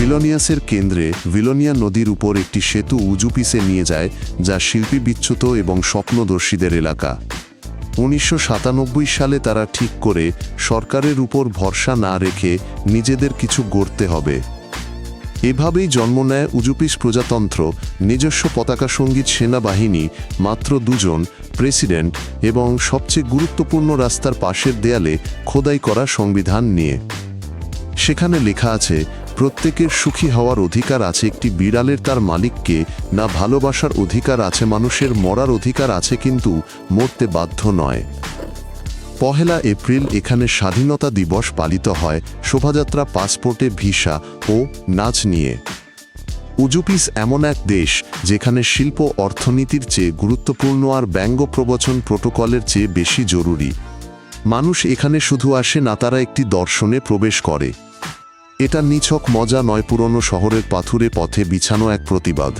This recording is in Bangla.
ভিলোনিয়াসের কেন্দ্রে ভিলোনিয়া নদীর উপর একটি সেতু উজুপিসে নিয়ে যায়, যা শিল্পী বিচ্যুত এবং স্বপ্নদর্শীদের এলাকা। 1997 সালে তারা ঠিক করে সরকারের উপর ভরসা না রেখে নিজেদের কিছু গড়তে হবে। এভাবেই জন্ম নেয় উজুপিস প্রজাতন্ত্র, নিজস্ব পতাকা সঙ্গীত সেনাবাহিনী, মাত্র 2 জন, প্রেসিডেন্ট এবং সবচেয়ে গুরুত্বপূর্ণ রাস্তার পাশের দেয়ালে খোদাই করা সংবিধান নিয়ে। সেখানে লেখা আছে, প্রত্যেকের সুখী হওয়ার অধিকার আছে একটি বিড়ালের তার মালিককে, না ভালোবাসার অধিকার আছে মানুষের, মরার অধিকার আছে কিন্তু মরতে বাধ্য নয়। 1 এপ্রিল এখানে স্বাধীনতা দিবস পালিত হয়, শোভাযাত্রা, পাসপোর্টে ভিসা ও নাচ নিয়ে। উজুপিস এমন এক দেশ যেখানে শিল্প অর্থনীতির চেয়ে গুরুত্বপূর্ণ আর ব্যঙ্গ প্রবচন প্রোটোকলের চেয়ে বেশি জরুরি। মানুষ এখানে শুধু আসে না, তারা একটি দর্শনে প্রবেশ করে। এটা নিছক মজা নয়, পুরনো শহরের পাথুরে পথে বিছানো এক প্রতিবাদ।